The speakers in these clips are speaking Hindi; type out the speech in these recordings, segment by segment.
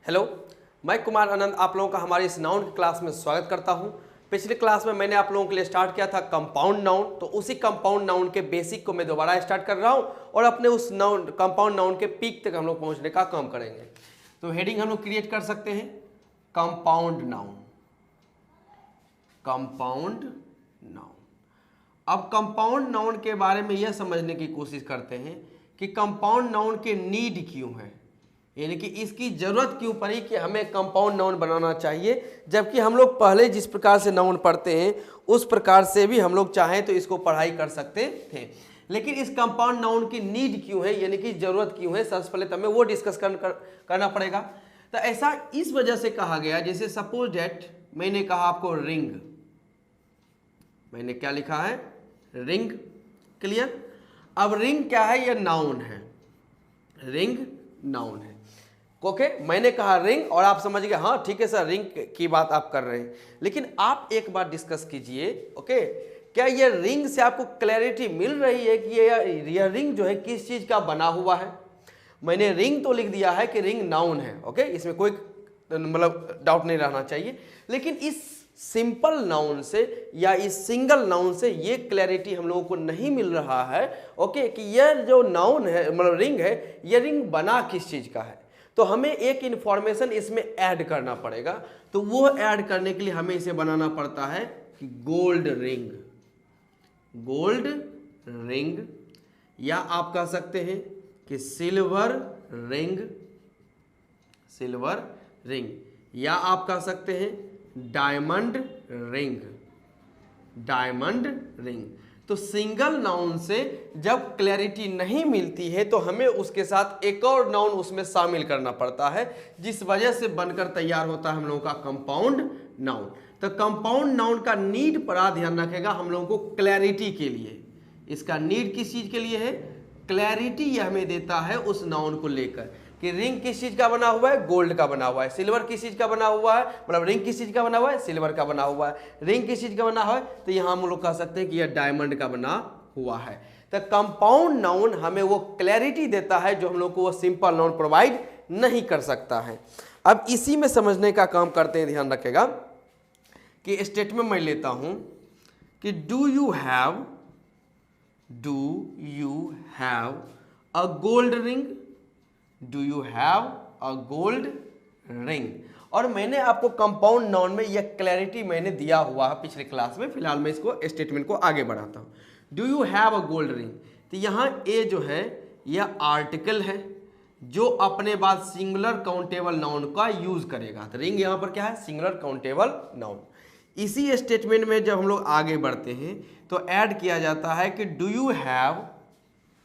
हेलो, मैं कुमार आनंद आप लोगों का हमारी इस नाउन की क्लास में स्वागत करता हूं। पिछले क्लास में मैंने आप लोगों के लिए स्टार्ट किया था कंपाउंड नाउन, तो उसी कंपाउंड नाउन के बेसिक को मैं दोबारा स्टार्ट कर रहा हूं और अपने उस नाउन कंपाउंड नाउन के पीक तक हम लोग पहुंचने का काम करेंगे। तो हेडिंग हम लोग क्रिएट कर सकते हैं कंपाउंड नाउन। Compound noun. अब कंपाउंड नाउन के बारे में यह समझने की कोशिश करते हैं कि कंपाउंड नाउन के नीड क्यों है, यानी कि इसकी जरूरत क्यों पड़ी कि हमें कंपाउंड नाउन बनाना चाहिए, जबकि हम लोग पहले जिस प्रकार से नाउन पढ़ते हैं उस प्रकार से भी हम लोग चाहें तो इसको पढ़ाई कर सकते थे। लेकिन इस कंपाउंड नाउन की नीड क्यों है, यानी कि जरूरत क्यों है, सबसे पहले तो हमें वो डिस्कस करना पड़ेगा। तो ऐसा इस वजह से कहा गया, जैसे सपोज डेट मैंने कहा आपको रिंग, मैंने क्या लिखा है रिंग, क्लियर। अब रिंग क्या है, यह नाउन है, रिंग नाउन है। ओके, मैंने कहा रिंग और आप समझ गए हाँ ठीक है सर रिंग की बात आप कर रहे हैं, लेकिन आप एक बार डिस्कस कीजिए। ओके, क्या ये रिंग से आपको क्लैरिटी मिल रही है कि ये रिंग जो है किस चीज का बना हुआ है। मैंने रिंग तो लिख दिया है कि रिंग नाउन है, ओके, इसमें कोई मतलब डाउट नहीं रहना चाहिए, लेकिन इस सिंपल नाउन से या इस सिंगल नाउन से ये क्लैरिटी हम लोगों को नहीं मिल रहा है, ओके, कि यह जो नाउन है मतलब रिंग है, यह रिंग बना किस चीज का है। तो हमें एक इंफॉर्मेशन इसमें ऐड करना पड़ेगा, तो वो ऐड करने के लिए हमें इसे बनाना पड़ता है कि गोल्ड रिंग, गोल्ड रिंग, या आप कह सकते हैं कि सिल्वर रिंग, सिल्वर रिंग, या आप कह सकते हैं डायमंड रिंग, डायमंड रिंग। तो सिंगल नाउन से जब क्लैरिटी नहीं मिलती है तो हमें उसके साथ एक और नाउन उसमें शामिल करना पड़ता है, जिस वजह से बनकर तैयार होता है हम लोगों का कंपाउंड नाउन। तो कंपाउंड नाउन का नीड बड़ा ध्यान रखेगा हम लोगों को क्लैरिटी के लिए। इसका नीड किस चीज के लिए है, क्लैरिटी यह हमें देता है उस नाउन को लेकर कि रिंग किस चीज का बना हुआ है, गोल्ड का बना हुआ है। सिल्वर किस चीज का बना हुआ है, मतलब रिंग किस चीज का बना हुआ है, सिल्वर का बना हुआ है। रिंग किस चीज का बना हुआ है, तो यहां हम लोग कह सकते हैं कि यह डायमंड का बना हुआ है। तो कंपाउंड नाउन हमें वो क्लैरिटी देता है जो हम लोग को वो सिंपल नाउन प्रोवाइड नहीं कर सकता है। अब इसी में समझने का काम करते हैं, ध्यान रखेगा कि स्टेटमेंट मैं लेता हूं कि do you have a gold ring, do you have a gold ring. और मैंने आपको कंपाउंड नाउन में यह क्लैरिटी मैंने दिया हुआ है पिछले क्लास में, फिलहाल मैं इसको स्टेटमेंट को आगे बढ़ाता हूं। Do you have a gold ring, तो यहां ए जो है यह आर्टिकल है जो अपने बाद सिंगुलर काउंटेबल नाउन का यूज करेगा। तो रिंग यहां पर क्या है, सिंगुलर काउंटेबल नाउन। इसी स्टेटमेंट में जब हम लोग आगे बढ़ते हैं तो ऐड किया जाता है कि do you have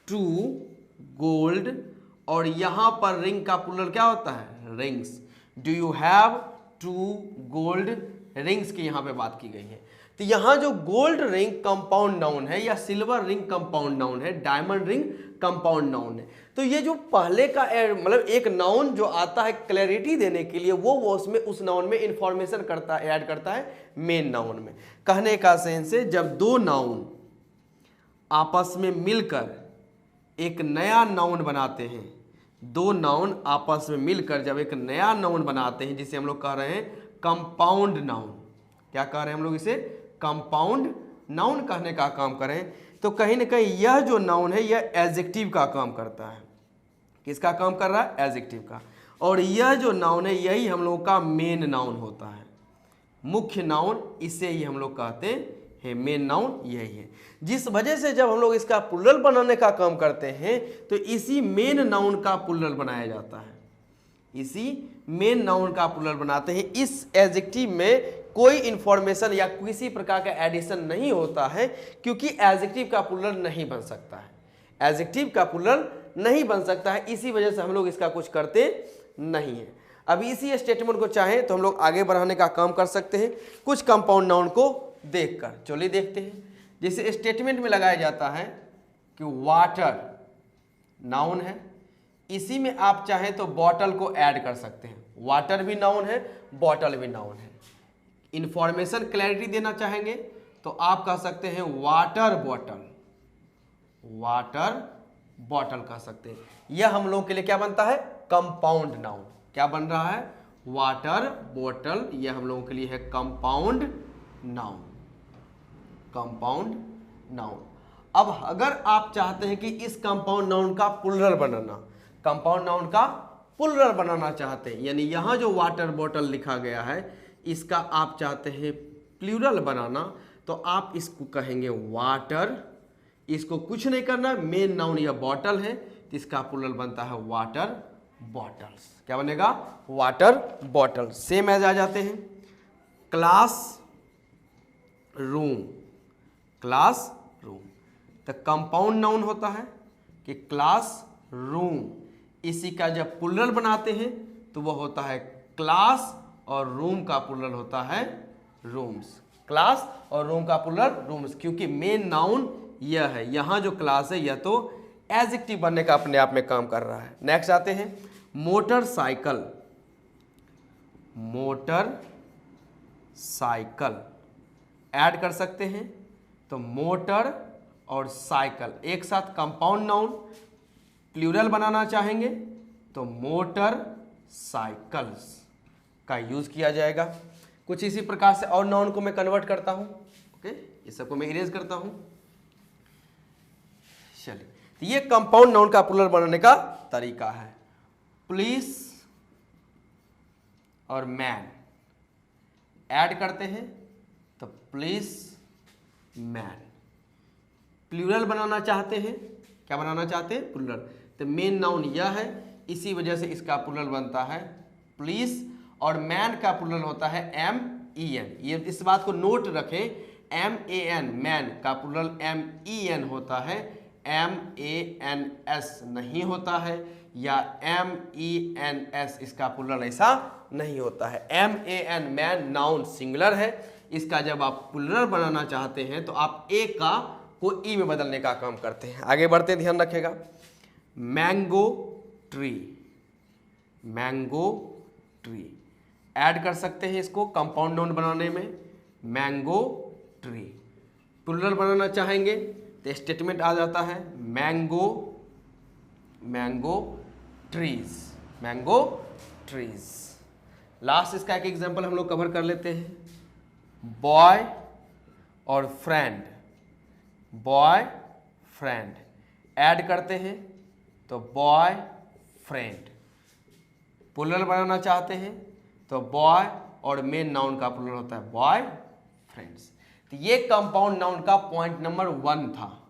two gold, और यहां पर रिंग का प्लूरल क्या होता है, rings. Do you have two gold rings की यहां पे बात की गई है। तो यहां जो गोल्ड रिंग कंपाउंड नाउन है या सिल्वर रिंग कंपाउंड नाउन है, डायमंड रिंग कंपाउंड नाउन है। तो ये जो पहले का मतलब एक नाउन जो आता है क्लैरिटी देने के लिए वो उसमें उस नाउन में इंफॉर्मेशन करता है, ऐड करता है मेन नाउन में। कहने का सेंस है जब दो नाउन आपस में मिलकर एक नया नाउन बनाते हैं, दो नाउन आपस में मिलकर जब एक नया नाउन बनाते हैं जिसे हम लोग कह रहे हैं कंपाउंड नाउन, क्या कह रहे हैं हम लोग इसे, कंपाउंड नाउन कहने का काम करें, तो कहीं ना कहीं यह जो नाउन है यह एडजेक्टिव का काम करता है। किसका काम कर रहा है, एडजेक्टिव का। और यह जो नाउन है यही हम लोगों का मेन नाउन होता है, मुख्य नाउन इसे ही हम लोग कहते हैं, मेन नाउन यही है। जिस वजह से जब हम लोग इसका प्लूरल बनाने का काम करते हैं तो इसी मेन नाउन का प्लूरल बनाया जाता है, इसी मेन नाउन का प्लूरल बनाते हैं। इस एडजेक्टिव में कोई इंफॉर्मेशन या किसी प्रकार का एडिशन नहीं होता है, क्योंकि एडजेक्टिव का प्लूरल नहीं बन सकता है, एडजेक्टिव का प्लूरल नहीं बन सकता है, इसी वजह से हम लोग इसका कुछ करते नहीं है। अब इसी स्टेटमेंट को चाहें तो हम लोग आगे बढ़ाने का काम कर सकते हैं कुछ कंपाउंड नाउन को देखकर। चलिए देखते हैं। जैसे स्टेटमेंट में लगाया जाता है कि वाटर नाउन है, इसी में आप चाहें तो बॉटल को ऐड कर सकते हैं। वाटर भी नाउन है, बॉटल भी नाउन है। इंफॉर्मेशन क्लैरिटी देना चाहेंगे तो आप कह सकते हैं वाटर बॉटल, वाटर बॉटल कह सकते हैं। यह हम लोगों के लिए क्या बनता है, कंपाउंड नाउन। क्या बन रहा है? Water bottle. ये हम लोगों के लिए है कंपाउंड नाउन, कंपाउंड नाउन। अब अगर आप चाहते हैं कि इस कंपाउंड नाउन का प्लुरल बनाना, कंपाउंड नाउन का प्लुरल बनाना चाहते हैं, यानी यहां जो वाटर बॉटल लिखा गया है इसका आप चाहते हैं प्लुरल बनाना, तो आप इसको कहेंगे वाटर। इसको कुछ नहीं करना, मेन नाउन यह बॉटल है, तो इसका प्लुरल बनता है वाटर बॉटल्स। क्या बनेगा? Water bottle. सेम एज आ जाते हैं क्लास रूम, क्लास रूम। तो कंपाउंड नाउन होता है कि क्लास रूम, इसी का जब प्लुरल बनाते हैं तो वो होता है क्लास, और रूम का प्लुरल होता है रूम्स। क्लास और रूम का प्लुरल रूम्स, क्योंकि मेन नाउन यह है। यहाँ जो क्लास है यह तो एडजेक्टिव बनने का अपने आप में काम कर रहा है। नेक्स्ट आते हैं मोटरसाइकिल, मोटर साइकिल ऐड कर सकते हैं, तो मोटर और साइकिल एक साथ कंपाउंड नाउन प्लुरल बनाना चाहेंगे तो मोटर साइकिल्स का यूज किया जाएगा। कुछ इसी प्रकार से और नाउन को मैं कन्वर्ट करता हूं। ओके, इस सबको मैं इरेज करता हूं। चलिए, तो ये कंपाउंड नाउन का प्लुरल बनाने का तरीका है। पुलिस और मैन ऐड करते हैं तो पुलिस मैन। प्लुरल बनाना चाहते हैं, क्या बनाना चाहते हैं? प्लुरल। तो मेन नाउन यह है, इसी वजह से इसका प्लुरल बनता है पुलिस, और मैन का प्लुरल होता है MEN। ये इस बात को नोट रखें, MAN, मैन का प्लुरल MEN होता है, MANS नहीं होता है, या MENS इसका प्लुरल ऐसा नहीं होता है। MAN मैन नाउन सिंगुलर है, इसका जब आप प्लुरल बनाना चाहते हैं तो आप ए का को ई में बदलने का काम करते हैं। आगे बढ़ते हैं, ध्यान रखिएगा। Mango tree, mango tree add कर सकते हैं इसको कंपाउंड नाउन बनाने में, मैंगो ट्री। प्लुरल बनाना चाहेंगे तो स्टेटमेंट आ जाता है mango, mango trees, mango trees. Last इसका एक एग्जांपल हम लोग कवर कर लेते हैं, बॉय और फ्रेंड, बॉय फ्रेंड ऐड करते हैं तो बॉय फ्रेंड। प्लुरल बनाना चाहते हैं तो बॉय और मेन नाउन का प्लुरल होता है बॉय फ्रेंड्स। तो ये कंपाउंड नाउन का पॉइंट नंबर 1 था,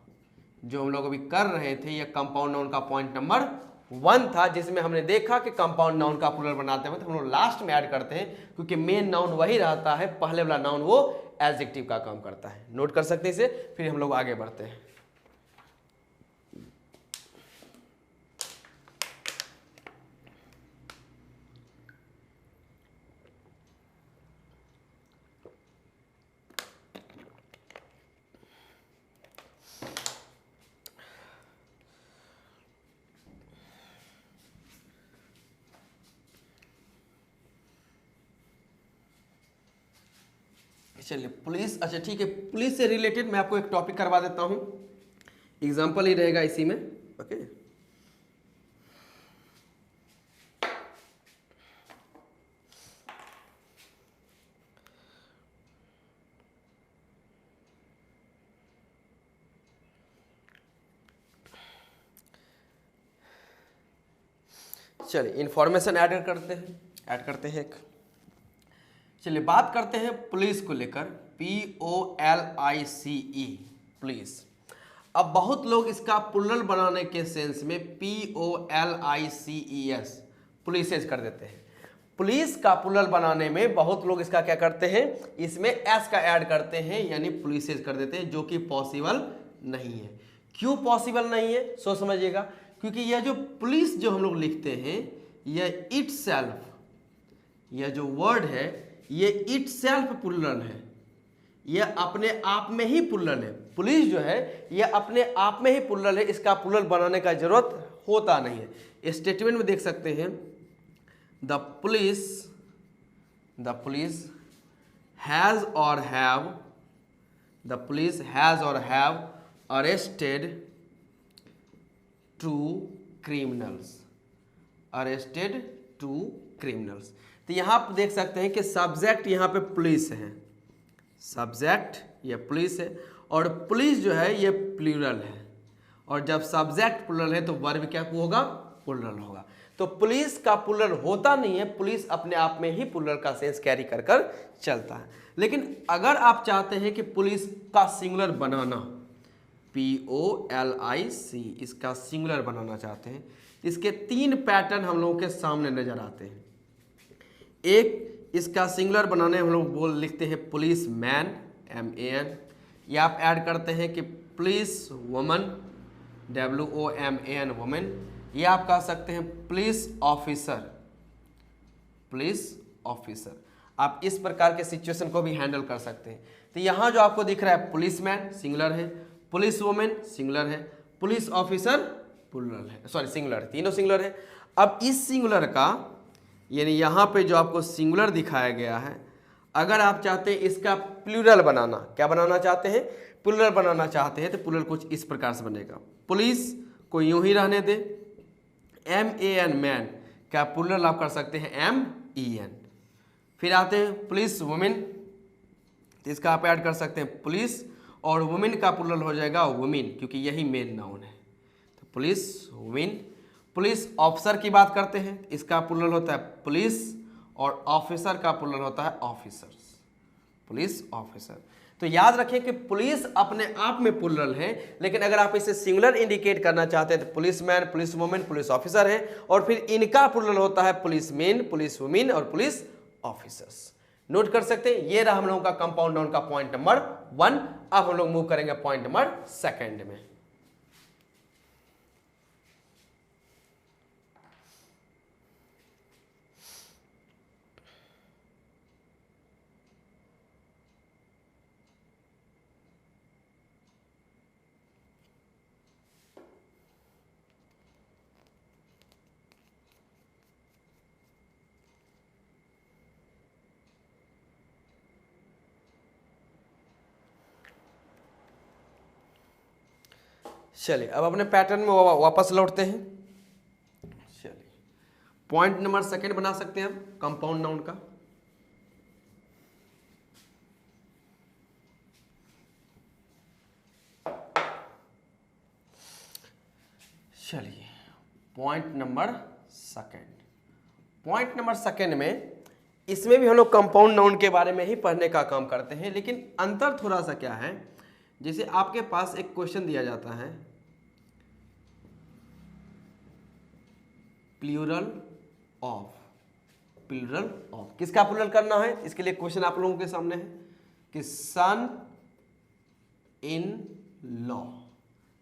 जो हम लोग अभी कर रहे थे। ये कंपाउंड नाउन का पॉइंट नंबर 1 था, जिसमें हमने देखा कि कंपाउंड नाउन का प्लुरल बनाते हैं तो हम लोग लास्ट में ऐड करते हैं, क्योंकि मेन नाउन वही रहता है, पहले वाला नाउन वो एडजेक्टिव का काम करता है। नोट कर सकते हैं इसे, फिर हम लोग आगे बढ़ते हैं। चलिए, पुलिस, अच्छा ठीक है, पुलिस से रिलेटेड मैं आपको एक टॉपिक करवा देता हूं, एग्जाम्पल ही रहेगा इसी में। ओके, चलिए इंफॉर्मेशन ऐड करते हैं एक। चलिए बात करते हैं पुलिस को लेकर, POLICE, पुलिस। अब बहुत लोग इसका प्लुरल बनाने के सेंस में POLICES, पुलिसेस कर देते हैं। पुलिस का प्लुरल बनाने में बहुत लोग इसका क्या करते हैं, इसमें एस का ऐड करते हैं, यानी पुलिसेस कर देते हैं, जो कि पॉसिबल नहीं है। क्यों पॉसिबल नहीं है, सो समझिएगा। क्योंकि यह जो पुलिस जो हम लोग लिखते हैं, यह इटसेल्फ, यह जो वर्ड है ये इटसेल्फ प्लुरल है, यह अपने आप में ही प्लुरल है। पुलिस जो है यह अपने आप में ही प्लुरल है, इसका प्लुरल बनाने का जरूरत होता नहीं है। स्टेटमेंट में देख सकते हैं, द पुलिस हैज और have arrested 2 criminals, arrested two criminals. तो यहाँ आप देख सकते हैं कि सब्जेक्ट यहाँ पे पुलिस है, सब्जेक्ट ये पुलिस है, और पुलिस जो है ये प्लूरल है, और जब सब्जेक्ट प्लूरल है तो वर्ब क्या होगा, प्लूरल होगा। तो पुलिस का प्लूरल होता नहीं है, पुलिस अपने आप में ही प्लूरल का सेंस कैरी कर कर चलता है। लेकिन अगर आप चाहते हैं कि पुलिस का सिंगुलर बनाना, POLIC, इसका सिंगुलर बनाना चाहते हैं, इसके 3 पैटर्न हम लोगों के सामने नजर आते हैं। एक, इसका सिंगुलर बनाने हम लोग लिखते हैं पुलिस मैन, MAN, या आप ऐड करते हैं कि पुलिस वुमन, WOMAN, वुमेन, या आप कह सकते हैं पुलिस ऑफिसर, पुलिस ऑफिसर। आप इस प्रकार के सिचुएशन को भी हैंडल कर सकते हैं। तो यहाँ जो आपको दिख रहा है पुलिस मैन सिंगुलर है, पुलिस वुमेन सिंगुलर है, पुलिस ऑफिसर प्लूरल है, सॉरी सिंगुलर है, तीनों सिंगुलर है। अब इस सिंगुलर का यानी यहाँ पे जो आपको सिंगुलर दिखाया गया है, अगर आप चाहते हैं इसका प्लूरल बनाना, क्या बनाना चाहते हैं, प्लूरल बनाना चाहते हैं, तो प्लूरल कुछ इस प्रकार से बनेगा। पुलिस को यूं ही रहने दे, MAN मैन, क्या प्लूरल आप कर सकते हैं MEN। फिर आते हैं पुलिस वुमेन, तो इसका आप ऐड कर सकते हैं पुलिस, और वुमेन का प्लूरल हो जाएगा वुमेन, क्योंकि यही मेन नाउन है, तो पुलिस वुमेन। पुलिस ऑफिसर की बात करते हैं, इसका प्लूरल होता है पुलिस, और ऑफिसर का प्लूरल होता है ऑफिसर्स, पुलिस ऑफिसर। तो याद रखें कि पुलिस अपने आप में प्लूरल है, लेकिन अगर आप इसे सिंगुलर इंडिकेट करना चाहते हैं तो police man, police women, police officer है, और फिर इनका प्लूरल होता है पुलिस मेन, पुलिस वुमेन और पुलिस ऑफिसर्स। नोट कर सकते हैं, ये रहा हम लोगों का कंपाउंड नाउन का पॉइंट नंबर 1। अब हम लोग मूव करेंगे पॉइंट नंबर 2 में। चलिए अब अपने पैटर्न में वापस लौटते हैं। चलिए पॉइंट नंबर 2 बना सकते हैं हम कंपाउंड नाउन का। चलिए पॉइंट नंबर 2, पॉइंट नंबर 2 में इसमें भी हम लोग कंपाउंड नाउन के बारे में ही पढ़ने का काम करते हैं, लेकिन अंतर थोड़ा सा क्या है, जैसे आपके पास एक क्वेश्चन दिया जाता है प्लूरल ऑफ, प्लूरल ऑफ किसका प्लूरल करना है, इसके लिए क्वेश्चन आप लोगों के सामने है कि son in law,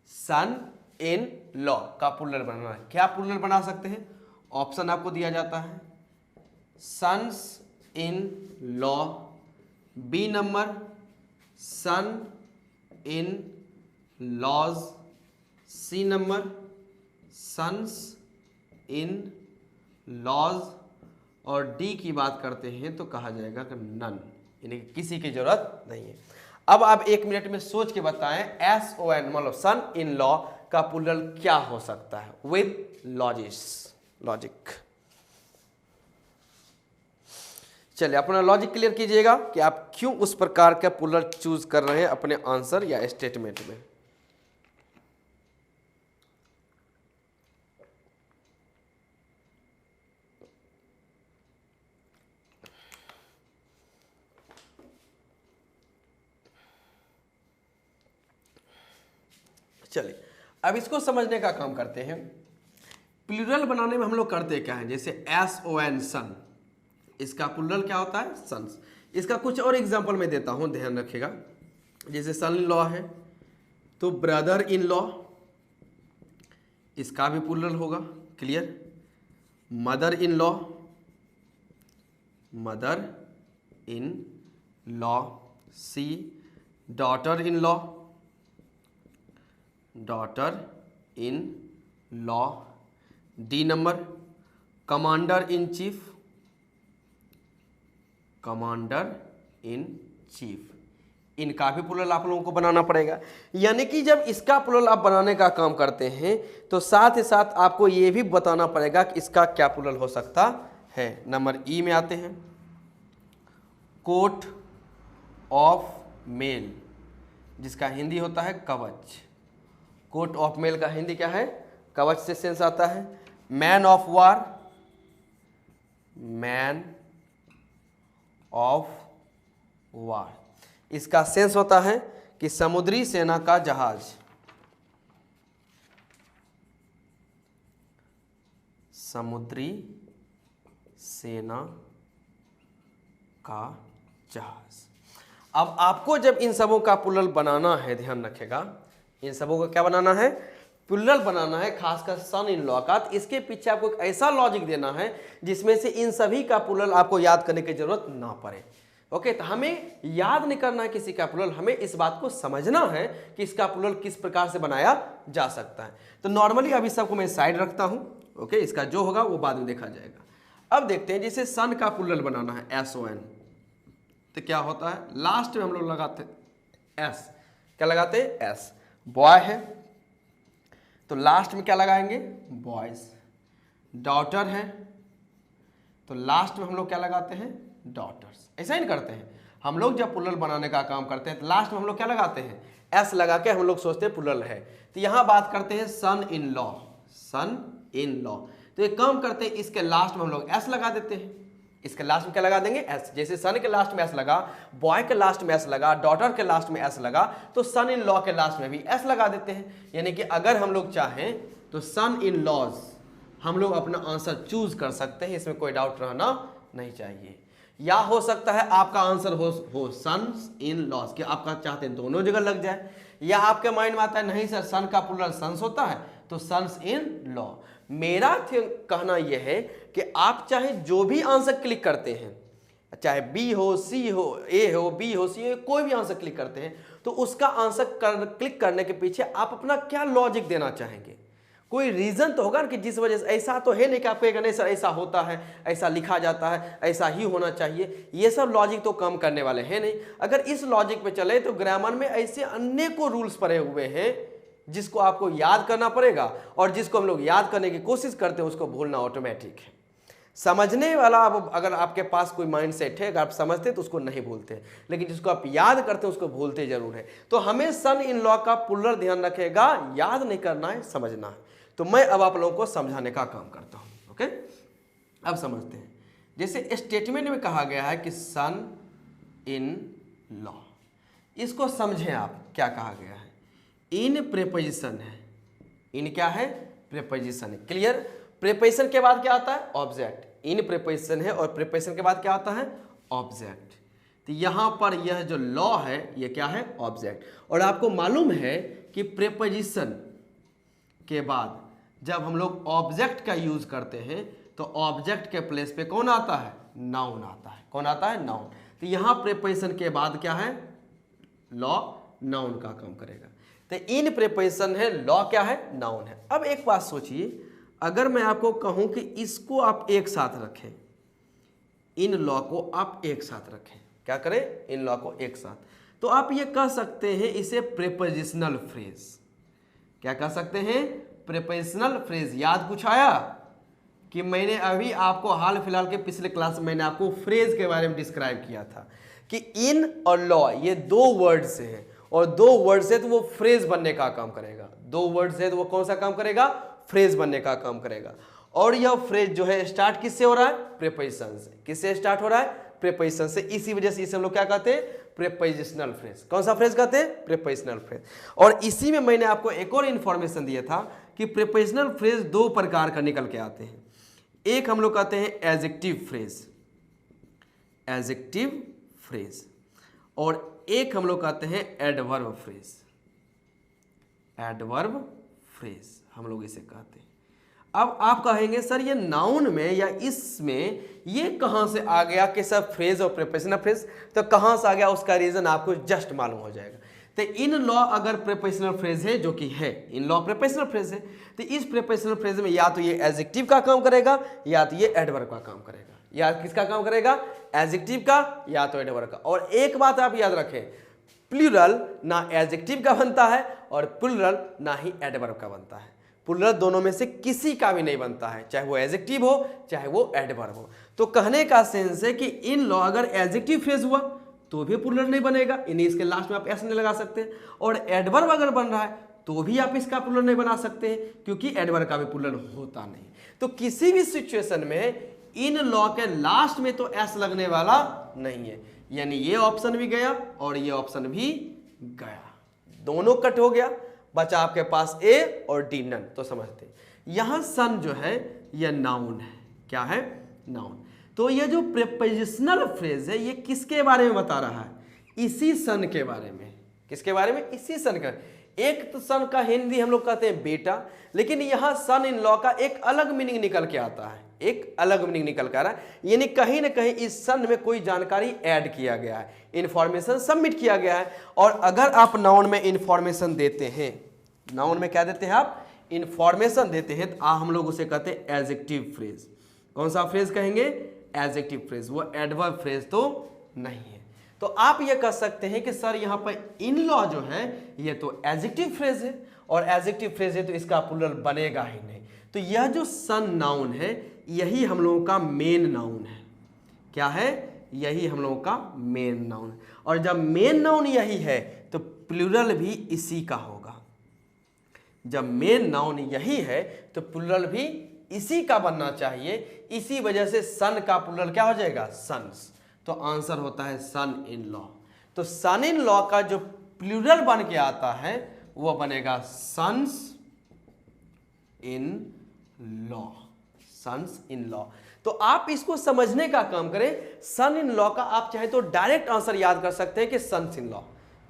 son in law का प्लूरल बनाना है। क्या प्लूरल बना सकते हैं, ऑप्शन आपको दिया जाता है sons in law, B number son in laws, C number sons in laws, और डी की बात करते हैं तो कहा जाएगा कि नन, यानी कि किसी की जरूरत नहीं है। अब आप 1 मिनट में सोच के बताएं SON मतलब सन इन लॉ का प्लूरल क्या हो सकता है विद लॉजिक। चलिए अपना लॉजिक क्लियर कीजिएगा कि आप क्यों उस प्रकार का प्लूरल चूज कर रहे हैं अपने आंसर या स्टेटमेंट में। चलिए अब इसको समझने का काम करते हैं। प्लूरल बनाने में हम लोग करते क्या है, जैसे SON सन, इसका प्लूरल क्या होता है सन्स। इसका कुछ और एग्जांपल मैं देता हूं, ध्यान रखिएगा। जैसे सन इन लॉ है तो ब्रदर इन लॉ, इसका भी प्लूरल होगा, clear. Mother in law, mother in law, C daughter in law, daughter in law, D number commander in chief, commander in chief, इनका भी प्लूरल आप लोगों को बनाना पड़ेगा। यानी कि जब इसका प्लूरल आप बनाने का काम करते हैं तो साथ ही साथ आपको ये भी बताना पड़ेगा कि इसका क्या प्लूरल हो सकता है। नंबर ई में आते हैं, कोट ऑफ मेल, जिसका हिंदी होता है कवच। कोट ऑफ मेल का हिंदी क्या है? कवच से सेंस आता है। Man of war, man of war, इसका सेंस होता है कि समुद्री सेना का जहाज। समुद्री सेना का जहाज। अब आपको जब इन सबों का प्लूरल बनाना है, ध्यान रखेगा, इन सबों का क्या बनाना है? प्लूरल बनाना है, खासकर सन इन लॉ का। तो इसके पीछे आपको एक ऐसा लॉजिक देना है जिसमें से इन सभी का प्लूरल आपको याद करने की जरूरत ना पड़े। ओके, तो हमें याद नहीं करना है किसी का प्लूरल, हमें इस बात को समझना है कि इसका प्लूरल किस प्रकार से बनाया जा सकता है। तो नॉर्मली अभी सबको मैं साइड रखता हूं। ओके, इसका जो होगा वो बाद में देखा जाएगा। अब देखते हैं, जैसे सन का प्लूरल बनाना है, SON, तो क्या होता है? लास्ट में हम लोग लगाते एस। क्या लगाते हैं? एस। बॉय है तो लास्ट में क्या लगाएंगे? बॉयज। डॉटर है तो लास्ट में हम लोग क्या लगाते हैं? डॉटर्स। ऐसा ही नहीं करते हैं हम लोग, जब प्लूरल बनाने का काम करते हैं तो लास्ट में हम लोग क्या लगाते हैं? एस लगा के हम लोग सोचते हैं प्लूरल है। तो यहां बात करते हैं सन in law, son in law. तो एक काम करते हैं, इसके लास्ट में हम लोग एस लगा देते हैं। इसके लास्ट में क्या लगा देंगे? एस। जैसे सन के लास्ट में एस लगा, बॉय के लास्ट में एस लगा, डॉटर के लास्ट में एस लगा, तो सन इन लॉ के लास्ट में भी एस लगा देते हैं। यानी कि अगर हम लोग चाहें तो सन इन लॉज हम लोग अपना आंसर चूज कर सकते हैं, इसमें कोई डाउट रहना नहीं चाहिए। या हो सकता है आपका आंसर हो सन्स इन लॉज, कि आपका चाहते हैं दोनों जगह लग जाए। या आपके माइंड में आता है नहीं सर, सन का प्लूरल सन्स होता है तो सन्स इन लॉ। मेरा कहना यह है कि आप चाहे जो भी आंसर क्लिक करते हैं, चाहे बी हो, सी हो, ए हो, बी हो, सी हो, कोई भी आंसर क्लिक करते हैं, तो उसका आंसर क्लिक करने के पीछे आप अपना क्या लॉजिक देना चाहेंगे? कोई रीजन तो होगा कि जिस वजह से, ऐसा तो है नहीं कि आप कहेंगे नहीं सर ऐसा होता है, ऐसा लिखा जाता है, ऐसा ही होना चाहिए। ये सब लॉजिक तो कम करने वाले हैं नहीं। अगर इस लॉजिक पे चले तो ग्रामर में ऐसे अनेकों रूल्स पड़े हुए हैं जिसको आपको याद करना पड़ेगा, और जिसको हम लोग याद करने की कोशिश करते हैं उसको भूलना ऑटोमेटिक है। समझने वाला अगर आपके पास कोई माइंड सेट है, अगर आप समझते तो उसको नहीं भूलते, लेकिन जिसको आप याद करते हैं उसको भूलते जरूर है। तो हमें सन इन लॉ का प्लूरल ध्यान रखेगा, याद नहीं करना है, समझना है। तो मैं अब आप लोगों को समझाने का काम करता हूं। ओके, अब समझते हैं। जैसे स्टेटमेंट में कहा गया है कि सन इन लॉ, इसको समझें आप, क्या कहा गया है? इन प्रीपोजिशन है। इन क्या है? प्रीपोजिशन है। क्लियर? प्रीपोजिशन के बाद क्या आता है? ऑब्जेक्ट। इन प्रीपोजिशन है और प्रीपोजिशन के बाद क्या आता है? ऑब्जेक्ट। तो यहां पर यह जो लॉ है ये क्या है? ऑब्जेक्ट। और आपको मालूम है कि प्रीपोजिशन के बाद जब हम लोग ऑब्जेक्ट का यूज करते हैं तो ऑब्जेक्ट के प्लेस पे कौन आता है? नाउन आता है। कौन आता है? नाउन। तो यहां प्रीपोजिशन के बाद क्या है? लॉ नाउन का काम करेगा। तो इन प्रीपोजिशन है, लॉ क्या है? नाउन है। अब एक बात सोचिए, अगर मैं आपको कहूं कि इसको आप एक साथ रखें, इन लॉ को आप एक साथ रखें, क्या करें? इन लॉ को एक साथ, तो आप ये कह सकते हैं इसे प्रीपोजिशनल फ्रेज। क्या कह सकते हैं? Prepositional phrase. याद कुछ आया कि मैंने अभी आपको हाल फिलहाल के पिछले क्लास में मैंने आपको फ्रेज के बारे में डिस्क्राइब किया था कि इन और लॉ ये दो वर्ड से है, और दो वर्ड से तो वो फ्रेज बनने का काम करेगा। दो वर्ड से तो वो कौन सा काम करेगा? फ्रेज बनने का काम करेगा। और यह फ्रेज जो है स्टार्ट किससे हो रहा है? प्रीपोजिशन से। किससे स्टार्ट हो रहा है? प्रीपोजिशन से। इसी वजह से इसे हम लोग क्या कहते हैं? Prepositional phrase. कौन सा फ्रेज कहते हैं? Prepositional phrase. और इसी में मैंने आपको एक और इंफॉर्मेशन दिया था कि प्रीपोजिशनल फ्रेज दो प्रकार का निकल के आते हैं। एक हम लोग कहते हैं एडजेक्टिव फ्रेज, एडजेक्टिव फ्रेज, और एक हम लोग कहते हैं एडवर्ब फ्रेज, एडवर्ब फ्रेज हम लोग इसे कहते हैं। अब आप कहेंगे सर ये नाउन में या इसमें ये कहां से आ गया कि सब फ्रेज और प्रीपोजिशनल फ्रेज? तो कहां से आ गया उसका रीजन आपको जस्ट मालूम हो जाएगा। तो इन लॉ अगर प्रीपोजिशनल फ्रेज है, जो कि है, इन लॉ प्रीपोजिशनल फ्रेज है, तो इस प्रीपोजिशनल फ्रेज में या तो ये एडजेक्टिव का काम करेगा या तो ये एडवर्ब का काम करेगा। या किसका काम करेगा? एडजेक्टिव का या तो एडवर्ब का। और एक बात आप याद रखें, प्लूरल ना एडजेक्टिव का बनता है और प्लूरल ना ही एडवर्ब का बनता है। प्लूरल दोनों में से किसी का भी नहीं बनता है, चाहे वो एडजेक्टिव हो चाहे वो एडवर्ब हो। तो कहने का सेंस है कि इन लॉ अगर एडजेक्टिव फ्रेज हुआ तो भी प्लूरल नहीं बनेगा, यानी इसके लास्ट में आप एस नहीं लगा सकते, और एडवर्ब अगर बन रहा है तो भी आप इसका प्लूरल नहीं बना सकते हैं, क्योंकि एडवर्ब का भी प्लूरल होता नहीं। तो किसी भी सिचुएशन में इन लॉ के लास्ट में तो एस लगने वाला नहीं है, यानी ये ऑप्शन भी गया और ये ऑप्शन भी गया, दोनों कट हो गया, बचा आपके पास ए और डी नन। तो समझते यहां सन जो है यह नाउन है। क्या है? नाउन। तो ये जो प्रीपोजिशनल फ्रेज है ये किसके बारे में बता रहा है? इसी सन के बारे में। किसके बारे में? इसी सन का। एक तो सन का हिंदी हम लोग कहते हैं बेटा, लेकिन यहां सन इन लॉ का एक अलग मीनिंग निकल के आता है, एक अलग मीनिंग निकल के आ रहा है, यानी कहीं ना कहीं इस सन में कोई जानकारी ऐड किया गया है, इंफॉर्मेशन सबमिट किया गया है। और अगर आप नाउन में इंफॉर्मेशन देते हैं, नाउन में क्या देते हैं आप? इंफॉर्मेशन देते हैं, तो हम लोग उसे कहते हैं एडजेक्टिव फ्रेज। कौन सा फ्रेज कहेंगे? Adjective phrase. वो एडवर्ब फ्रेज तो नहीं है। तो आप ये कह सकते हैं कि सर यहाँ पर इन लॉ जो है ये तो एडजेक्टिव फ्रेज है, और एडजेक्टिव फ्रेज है तो इसका प्लूरल बनेगा ही नहीं। तो यह जो सन नाउन है यही हम लोगों का मेन नाउन है। क्या है? यही हम लोगों का मेन नाउन है। और जब मेन नाउन यही है तो प्लूरल भी इसी का होगा। जब मेन नाउन यही है तो प्लूरल भी इसी का बनना चाहिए। इसी वजह से सन का प्लूरल क्या हो जाएगा? सन्स। तो आंसर होता है सन इन लॉ। तो सन इन लॉ का जो प्लूरल बन के आता है वो बनेगा sons in law. Sons in law. तो आप इसको समझने का काम करें। सन इन लॉ का आप चाहे तो डायरेक्ट आंसर याद कर सकते हैं कि sons in law.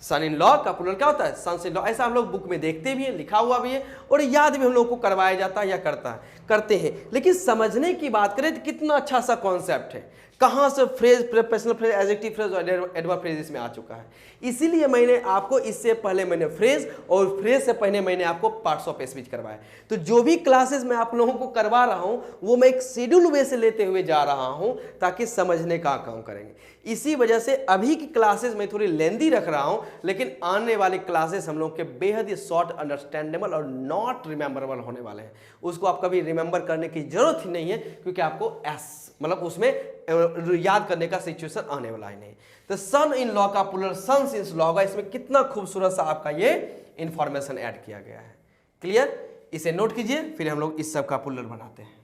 Son in law का प्लूरल क्या होता है? Sons in law. ऐसा हम लोग बुक में देखते भी हैं, लिखा हुआ भी है, और याद भी हम लोग को करवाया जाता है या करते हैं। लेकिन समझने की बात करें तो कितना अच्छा सा कॉन्सेप्ट है। कहाँ से phrase, prepositional phrase, adjective phrase और एडवर्ब फ्रेज इसमें आ चुका है। इसीलिए मैंने आपको इससे पहले मैंने फ्रेज और फ्रेज से पहले मैंने आपको पार्ट्स ऑफ स्पीच करवाया। तो जो भी क्लासेस मैं आप लोगों को करवा रहा हूं वो मैं एक शेड्यूल वे से लेते हुए जा रहा हूं ताकि समझने का काम करेंगे। इसी वजह से अभी की क्लासेस में थोड़ी लेंदी रख रहा हूं, लेकिन आने वाली क्लासेस हम लोग के बेहद ही शॉर्ट, अंडरस्टैंडेबल और नॉट रिमेंबरेबल होने वाले हैं। उसको आप कभी रिमेंबर करने की जरूरत ही नहीं है, क्योंकि आपको मतलब उसमें याद करने का सिचुएशन आने वाला ही नहीं। तो सन इन लॉ का प्लूरल सन्स इन लॉ होगा। इसमें कितना खूबसूरत सा आपका ये इंफॉर्मेशन ऐड किया गया है। क्लियर? इसे नोट कीजिए, फिर हम लोग इस सब का प्लूरल बनाते हैं।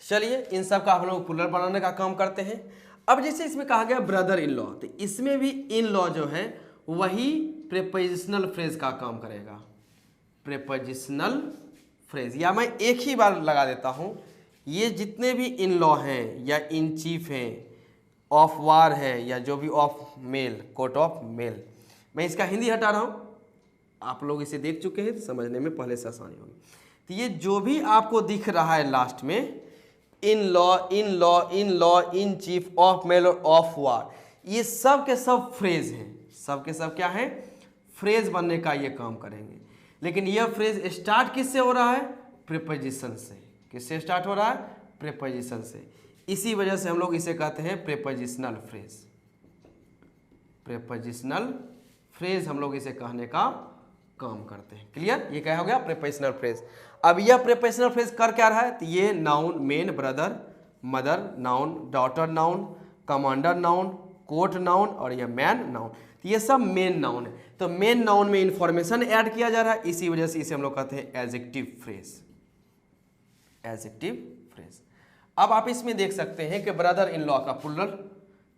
चलिए इन सब का हम लोग प्लूरल बनाने का काम करते हैं। अब जैसे इसमें कहा गया ब्रदर इन लॉ, तो इसमें भी इन लॉ जो है वही प्रीपोजिशनल फ्रेज का काम करेगा। प्रीपोजिशनल फ्रेज, या मैं एक ही बार लगा देता हूं, ये जितने भी इन लॉ हैं या इन चीफ हैं, ऑफ वार है, या जो भी of male, court of mail, मैं इसका हिंदी हटा रहा हूं। आप लोग इसे देख चुके हैं तो समझने में पहले से आसानी होगी। तो ये जो भी आपको दिख रहा है लास्ट में, in law, in law, in law, in chief, of male और ऑफ वार, ये सब के सब फ्रेज हैं। सब के सब क्या है? फ्रेज बनने का ये काम करेंगे। लेकिन यह फ्रेज स्टार्ट किससे हो रहा है? प्रीपोजिशन से। किससे स्टार्ट हो रहा है? प्रीपोजिशन से। इसी वजह से हम लोग इसे कहते हैं प्रीपोजिशनल फ्रेज। प्रीपोजिशनल फ्रेज हम लोग इसे कहने का काम करते हैं। क्लियर? ये क्या हो गया? Prepositional phrase. अब यह प्रीपोजिशनल फ्रेज कर क्या रहा है? तो ये noun main, brother, mother noun, daughter noun, commander noun, court noun और यह मैन नाउन। तो ये सब मेन नाउन है। तो मेन नाउन में इंफॉर्मेशन ऐड किया जा रहा है, इसी वजह से इसे हम लोग कहते हैं एडजेक्टिव फ्रेज। Adjective phrase. अब आप इसमें देख सकते हैं कि ब्रदर इन लॉ का प्लुरल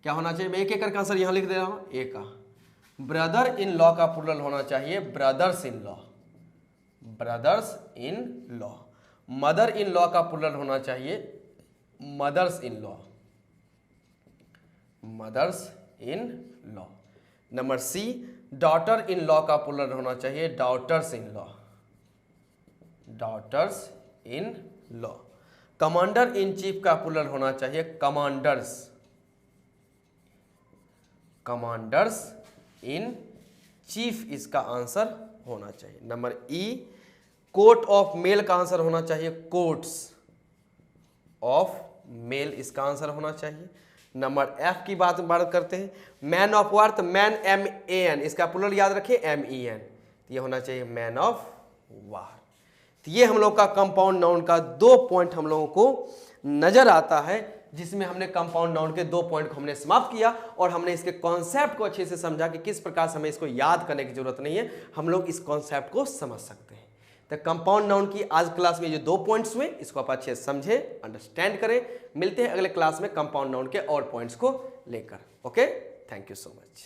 क्या होना चाहिए। मैं एक एक करके आंसर यहां लिख दे रहा हूं। ए का ब्रदर इन लॉ का प्लुरल होना चाहिए brothers in law, brothers in law. Mother in law का प्लुरल होना चाहिए mothers in law, mothers in law. Number C, daughter in law का प्लुरल होना चाहिए daughters in law, daughters in law. Commander in chief का प्लुरल होना चाहिए कमांडर्स, कमांडर्स इन चीफ इसका आंसर होना चाहिए। Number E, court of male का आंसर होना चाहिए कोर्ट्स ऑफ मेल इसका आंसर होना चाहिए। नंबर एफ की बात करते हैं, मैन ऑफ वार, तो मैन MAN इसका प्लुरल याद रखिए MEN, ये होना चाहिए मैन ऑफ वार। तो ये हम लोग का कंपाउंड नाउन का 2 पॉइंट हम लोगों को नजर आता है, जिसमें हमने कंपाउंड नाउन के 2 पॉइंट को हमने समाप्त किया और हमने इसके कॉन्सेप्ट को अच्छे से समझा कि किस प्रकार से हमें इसको याद करने की जरूरत नहीं है, हम लोग इस कॉन्सेप्ट को समझ सकते हैं। तो कंपाउंड नाउन की आज क्लास में जो 2 पॉइंट्स हुए इसको आप अच्छे से समझे, अंडरस्टैंड करें। मिलते हैं अगले क्लास में कंपाउंड नाउन के और पॉइंट्स को लेकर। Okay, thank you so much.